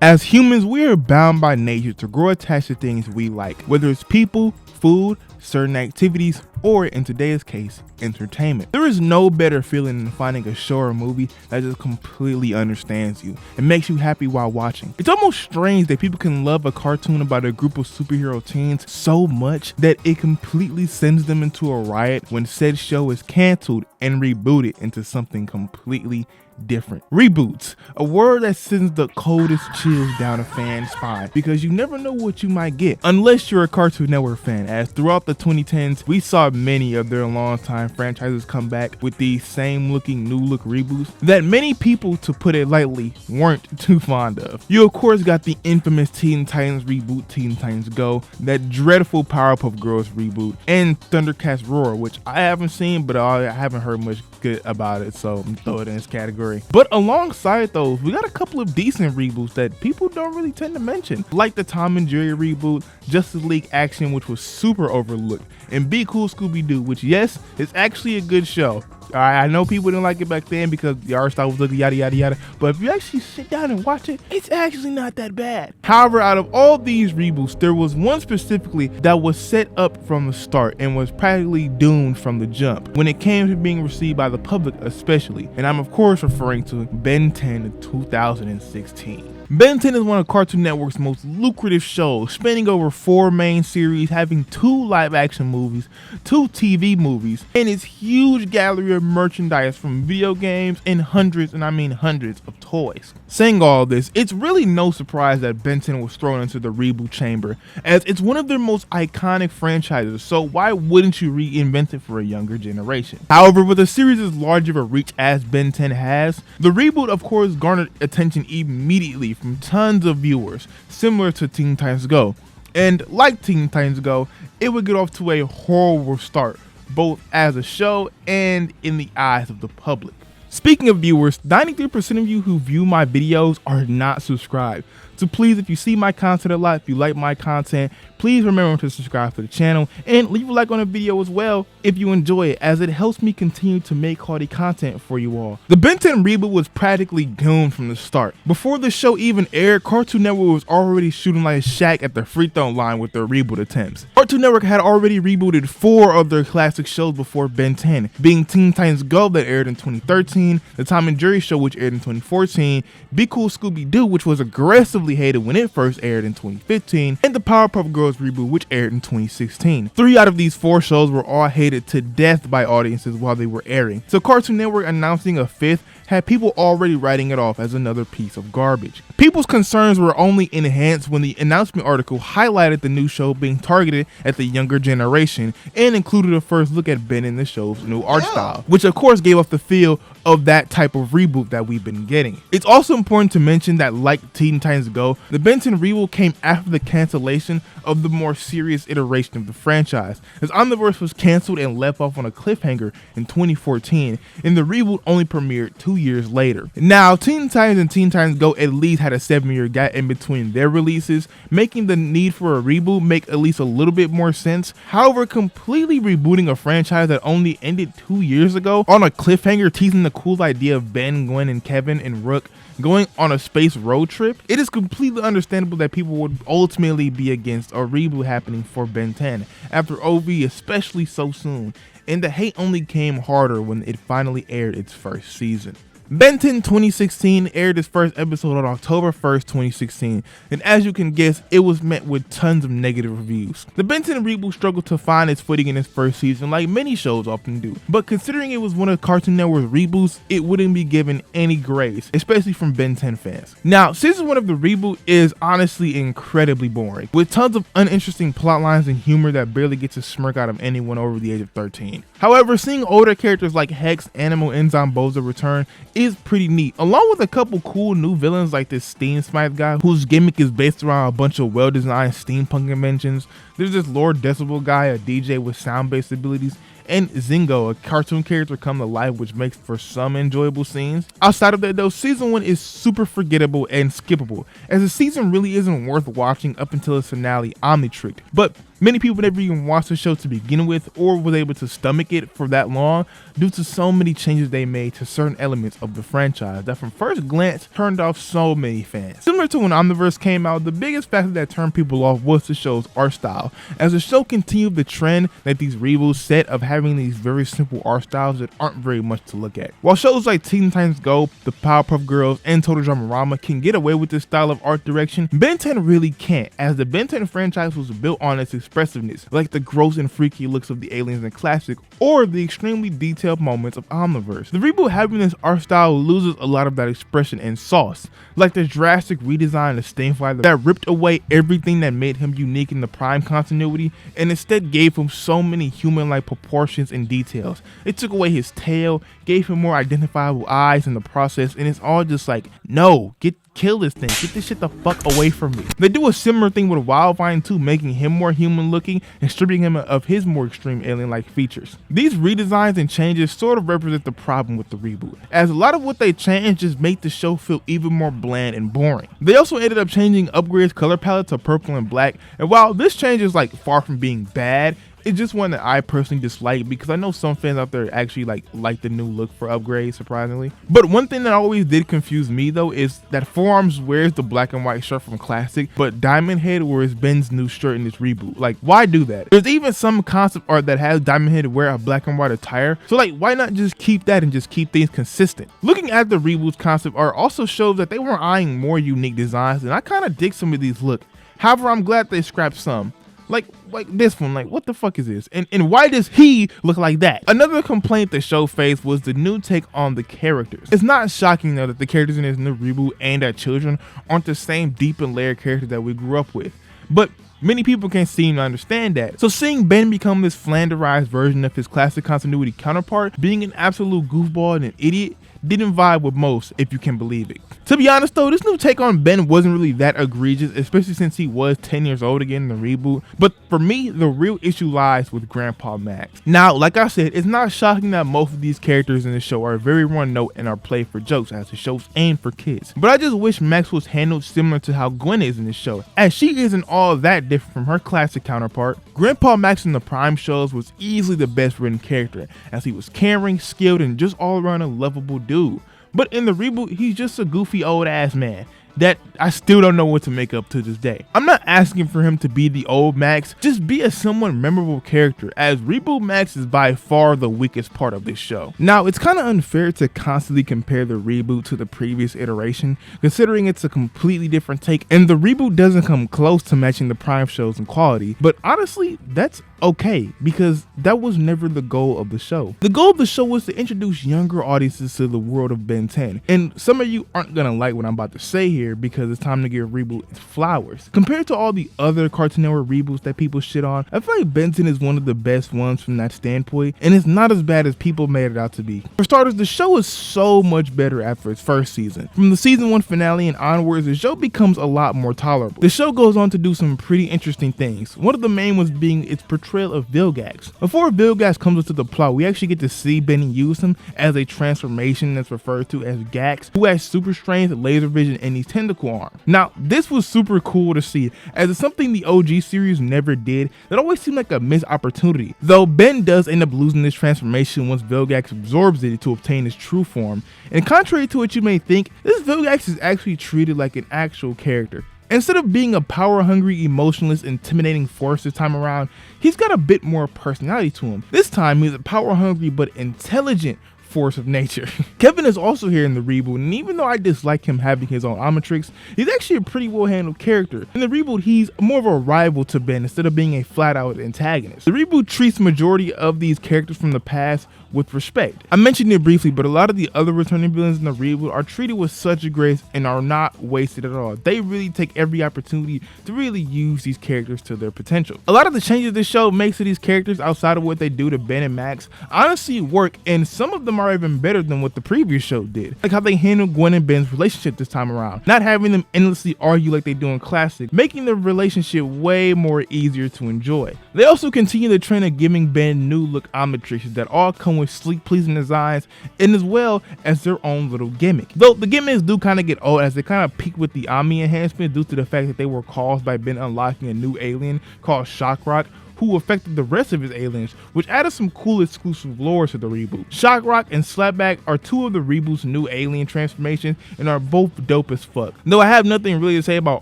As humans, we are bound by nature to grow attached to things we like, whether it's people, food, certain activities, or in today's case, entertainment. There is no better feeling than finding a show or movie that just completely understands you and makes you happy while watching. It's almost strange that people can love a cartoon about a group of superhero teens so much that it completely sends them into a riot when said show is canceled and rebooted into something completely different. Reboots, a word that sends the coldest chills down a fan's spine because you never know what you might get unless you're a Cartoon Network fan, as throughout the 2010s we saw many of their longtime franchises come back with these same looking new look reboots that many people, to put it lightly, weren't too fond of. You of course got the infamous Teen Titans reboot, Teen Titans Go, that dreadful Powerpuff Girls reboot, and Thundercats Roar, which I haven't seen but I haven't heard much good about it, so I'm throw it in this category. But alongside those, we got a couple of decent reboots that people don't really tend to mention, like the Tom and Jerry reboot, Justice League Action, which was super overlooked, and Be Cool Scooby-Doo, which yes, is actually a good show. I know people didn't like it back then because the art style was looking yada yada yada, but if you actually sit down and watch it, it's actually not that bad. However, out of all these reboots, there was one specifically that was set up from the start and was practically doomed from the jump when it came to being received by the public especially, and I'm of course referring to Ben 10 2016. Ben 10 is one of Cartoon Network's most lucrative shows, spanning over 4 main series, having 2 live-action movies, 2 TV movies, and its huge gallery of merchandise from video games and hundreds, and I mean hundreds, of toys. Saying all this, it's really no surprise that Ben 10 was thrown into the reboot chamber, as it's one of their most iconic franchises, so why wouldn't you reinvent it for a younger generation? However, with a series as large of a reach as Ben 10 has, the reboot of course garnered attention immediately from tons of viewers, similar to Teen Titans Go. And like Teen Titans Go, it would get off to a horrible start, both as a show and in the eyes of the public. Speaking of viewers, 93% of you who view my videos are not subscribed. So please, if you see my content a lot, if you like my content, please remember to subscribe to the channel and leave a like on the video as well if you enjoy it, as it helps me continue to make quality content for you all. The Ben 10 reboot was practically doomed from the start. Before the show even aired, Cartoon Network was already shooting like Shaq at the free throw line with their reboot attempts. Cartoon Network had already rebooted 4 of their classic shows before Ben 10, being Teen Titans Go that aired in 2013, the Tom and Jerry show which aired in 2014, Be Cool Scooby-Doo which was aggressively hated when it first aired in 2015, and the Powerpuff Girls reboot which aired in 2016. 3 out of these 4 shows were all hated to death by audiences while they were airing, so Cartoon Network announcing a 5th had people already writing it off as another piece of garbage. People's concerns were only enhanced when the announcement article highlighted the new show being targeted at the younger generation and included a first look at Ben and the show's new art style, which of course gave off the feel of that type of reboot that we've been getting. It's also important to mention that like Teen Titans Go, the Ben 10 reboot came after the cancellation of the more serious iteration of the franchise, as Omniverse was canceled and left off on a cliffhanger in 2014, and the reboot only premiered 2 years later. Now, Teen Titans and Teen Titans Go at least had a 7-year gap in between their releases, making the need for a reboot make at least a little bit more sense. However, completely rebooting a franchise that only ended 2 years ago on a cliffhanger, teasing the cool idea of Ben, Gwen, and Kevin and Rook going on a space road trip, it is completely understandable that people would ultimately be against a reboot happening for Ben 10 after OV, especially so soon, and the hate only came harder when it finally aired its first season. Ben 10 2016 aired its first episode on October 1st, 2016, and as you can guess, it was met with tons of negative reviews. The Ben 10 reboot struggled to find its footing in its first season like many shows often do, but considering it was one of Cartoon Network's reboots, it wouldn't be given any grace, especially from Ben 10 fans. Now, season 1 of the reboot is honestly incredibly boring, with tons of uninteresting plot lines and humor that barely gets a smirk out of anyone over the age of 13. However, seeing older characters like Hex, Animal, and Zombozo return is pretty neat, along with a couple cool new villains like this Steam Smite guy whose gimmick is based around a bunch of well-designed steampunk inventions. There's this Lord Decibel guy, a DJ with sound-based abilities, and Zingo, a cartoon character come to life which makes for some enjoyable scenes. Outside of that though, season 1 is super forgettable and skippable, as the season really isn't worth watching up until its finale, Omnitricked. But Many people never even watched the show to begin with or was able to stomach it for that long due to so many changes they made to certain elements of the franchise that from first glance turned off so many fans. Similar to when Omniverse came out, the biggest factor that turned people off was the show's art style, as the show continued the trend that these reboots set of having these very simple art styles that aren't very much to look at. While shows like Teen Titans Go, the Powerpuff Girls, and Total Drama can get away with this style of art direction, Ben 10 really can't, as the Ben 10 franchise was built on its expressiveness, like the gross and freaky looks of the aliens in Classic or the extremely detailed moments of Omniverse. The reboot having this art style loses a lot of that expression and sauce, like the drastic redesign of Stingfly that ripped away everything that made him unique in the Prime continuity and instead gave him so many human-like proportions and details. It took away his tail, gave him more identifiable eyes in the process, and it's all just like, no, kill this thing, get this shit the fuck away from me. They do a similar thing with Wildvine too, making him more human looking and stripping him of his more extreme alien-like features. These redesigns and changes sort of represent the problem with the reboot, as a lot of what they changed just made the show feel even more bland and boring. They also ended up changing Upgrade's color palette to purple and black, and while this change is like far from being bad, it's just one that I personally dislike because I know some fans out there actually like the new look for Upgrade, surprisingly. But one thing that always did confuse me though is that Forearms wears the black and white shirt from Classic, but Diamond Head wears Ben's new shirt in this reboot. Like, why do that? There's even some concept art that has Diamond Head wear a black and white attire, so like, why not just keep that and just keep things consistent? Looking at the reboot's concept art also shows that they were eyeing more unique designs, and I kind of dig some of these look. However, I'm glad they scrapped some. Like this one, like what the fuck is this? And why does he look like that? Another complaint the show faced was the new take on the characters. It's not shocking though that the characters in this new reboot aimed at children aren't the same deep and layered characters that we grew up with. But many people can't seem to understand that. So seeing Ben become this flanderized version of his Classic continuity counterpart, being an absolute goofball and an idiot, didn't vibe with most, if you can believe it. To be honest though, this new take on Ben wasn't really that egregious, especially since he was 10 years old again in the reboot. But for me, the real issue lies with Grandpa Max. Now, like I said, it's not shocking that most of these characters in the show are very one note and are played for jokes, as the show's aimed for kids. But I just wish Max was handled similar to how Gwen is in the show, as she isn't all that different from her Classic counterpart. Grandpa Max in the Prime shows was easily the best written character, as he was caring, skilled, and just all around a lovable dude. But in the reboot, he's just a goofy old ass man that I still don't know what to make up to this day. I'm not asking for him to be the old Max, just be a somewhat memorable character, as Reboot Max is by far the weakest part of this show. Now, it's kind of unfair to constantly compare the reboot to the previous iteration, considering it's a completely different take, and the reboot doesn't come close to matching the Prime shows in quality, but honestly, that's okay, because that was never the goal of the show. The goal of the show was to introduce younger audiences to the world of Ben 10, and some of you aren't gonna like what I'm about to say here because it's time to give Reboot its flowers. Compared to all the other Cartoon Network reboots that people shit on, I feel like Ben 10 is one of the best ones from that standpoint, and it's not as bad as people made it out to be. For starters, the show is so much better after its first season. From the season 1 finale and onwards, the show becomes a lot more tolerable. The show goes on to do some pretty interesting things. One of the main ones being its portrayal of Vilgax. Before Vilgax comes into the plot, we actually get to see Benny use him as a transformation that's referred to as Gax, who has super strength, laser vision, and these tentacle arms. Now, this was super cool to see, as it's something the OG series never did that always seemed like a missed opportunity. Though Ben does end up losing this transformation once Vilgax absorbs it to obtain his true form, and contrary to what you may think, this Vilgax is actually treated like an actual character. Instead of being a power-hungry, emotionless, intimidating force this time around, he's got a bit more personality to him. This time, he's a power-hungry but intelligent force of nature. Kevin is also here in the reboot, and even though I dislike him having his own Omnitrix, he's actually a pretty well-handled character. In the reboot, he's more of a rival to Ben instead of being a flat-out antagonist. The reboot treats the majority of these characters from the past with respect. I mentioned it briefly, but a lot of the other returning villains in the reboot are treated with such a grace and are not wasted at all. They really take every opportunity to really use these characters to their potential. A lot of the changes this show makes to these characters outside of what they do to Ben and Max honestly work, and some of them are even better than what the previous show did. Like how they handle Gwen and Ben's relationship this time around, not having them endlessly argue like they do in Classic, making the relationship way more easier to enjoy. They also continue the trend of giving Ben new look Omnitrixes that all come with with sleek, pleasing designs, and as well as their own little gimmick. Though the gimmicks do kind of get old, as they kind of peak with the Omni enhancement due to the fact that they were caused by Ben unlocking a new alien called Shockrock, who affected the rest of his aliens, which added some cool exclusive lore to the reboot. Shockrock and Slapback are two of the reboot's new alien transformations and are both dope as fuck. Though I have nothing really to say about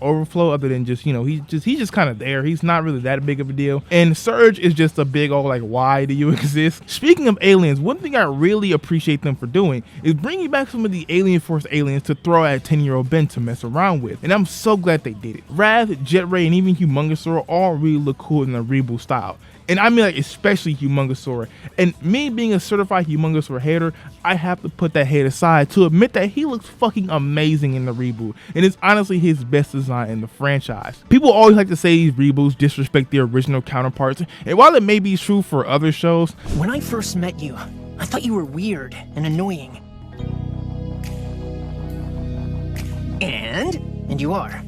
Overflow other than just, he's just kind of there. He's not really that big of a deal. And Surge is just a big old like, why do you exist? Speaking of aliens, one thing I really appreciate them for doing is bringing back some of the Alien Force aliens to throw at 10-year-old Ben to mess around with. And I'm so glad they did it. Wrath, Jetray, and even Humongosaur all really look cool in the reboot style. And I mean, like, especially Humongosaur. And me being a certified Humongosaur hater, I have to put that hate aside to admit that he looks fucking amazing in the reboot, and it's honestly his best design in the franchise. People always like to say these reboots disrespect the original counterparts, and while it may be true for other shows, when I first met you, I thought you were weird and annoying. And you are.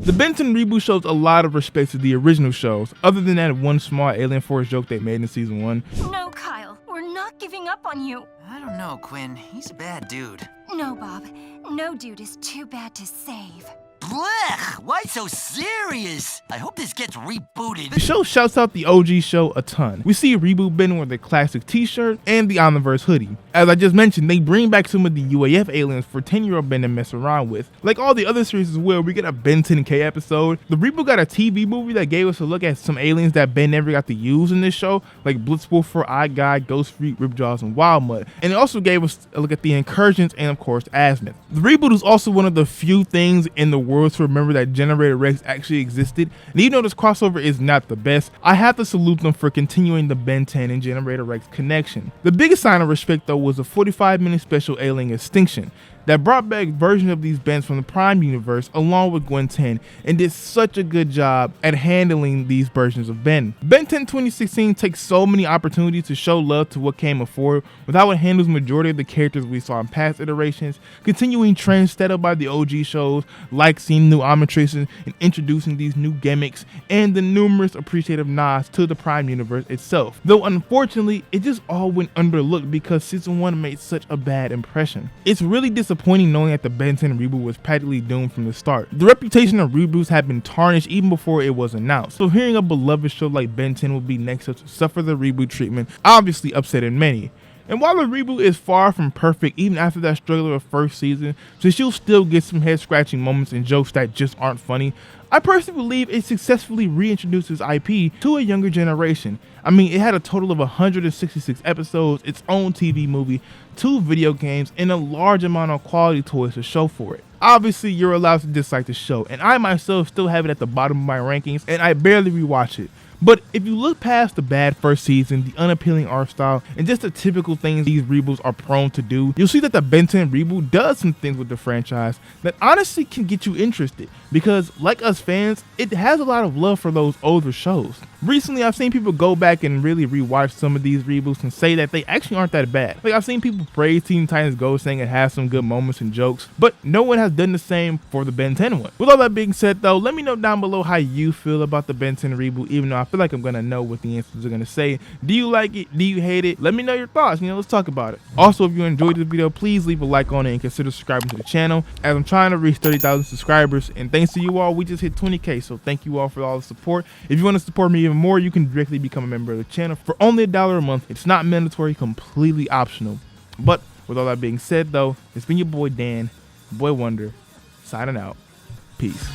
the Ben 10 reboot shows a lot of respect to the original shows, other than that one small Alien Force joke they made in season 1. No, Kyle, we're not giving up on you. I don't know, Quinn. He's a bad dude. No, Bob. No dude is too bad to save. Blech! Why so serious? I hope this gets rebooted. The show shouts out the OG show a ton. We see Reboot Ben with the classic t-shirt and the omniverse hoodie. As I just mentioned, they bring back some of the UAF aliens for 10-year-old Ben to mess around with. Like all the other series as well, we get a Ben 10K episode. The reboot got a TV movie that gave us a look at some aliens that Ben never got to use in this show, like Blitzwolfer, Eye Guy, Ghost Freak, Ripjaws, and Wildmud. And it also gave us a look at the Incursions and of course Azimuth. The reboot is also one of the few things in the world to remember that Generator Rex actually existed, and even though this crossover is not the best, I have to salute them for continuing the Ben 10 and Generator Rex connection. The biggest sign of respect though was a 45-minute special Alien Extinction that brought back versions of these Bens from the Prime universe along with Gwen 10 and did such a good job at handling these versions of Ben. Ben 10 2016 takes so many opportunities to show love to what came before with how it handles majority of the characters we saw in past iterations, continuing trends set up by the OG shows like seeing new omniverses and introducing these new gimmicks and the numerous appreciative nods to the Prime universe itself. Though unfortunately, it just all went underlooked because season 1 made such a bad impression. It's really disappointing knowing that the Ben 10 reboot was practically doomed from the start. The reputation of reboots had been tarnished even before it was announced, so hearing a beloved show like Ben 10 will be next up to suffer the reboot treatment obviously upsetted many. And while the reboot is far from perfect, even after that struggle of first season, since you'll still get some head-scratching moments and jokes that just aren't funny, I personally believe it successfully reintroduces IP to a younger generation. I mean, it had a total of 166 episodes, its own TV movie, 2 video games, and a large amount of quality toys to show for it. Obviously, you're allowed to dislike the show, and I myself still have it at the bottom of my rankings, and I barely rewatch it. But if you look past the bad first season, the unappealing art style, and just the typical things these reboots are prone to do, you'll see that the Ben 10 reboot does some things with the franchise that honestly can get you interested, because like us fans, it has a lot of love for those older shows. Recently, I've seen people go back and really rewatch some of these reboots and say that they actually aren't that bad. Like I've seen people praise Teen Titans Go, saying it has some good moments and jokes, but no one has done the same for the Ben 10 one. With all that being said though, let me know down below how you feel about the Ben 10 reboot, even though I feel like I'm gonna know what the answers are gonna say. Do you like it? Do you hate it? Let me know your thoughts, let's talk about it. Also, if you enjoyed this video, please leave a like on it and consider subscribing to the channel, as I'm trying to reach 30,000 subscribers, and thanks to you all, we just hit 20K, so thank you all for all the support. If you want to support me even more, you can directly become a member of the channel for only $1 a month. It's not mandatory, completely optional. But with all that being said though, it's been your boy Dan, Boy Wonder, signing out. Peace.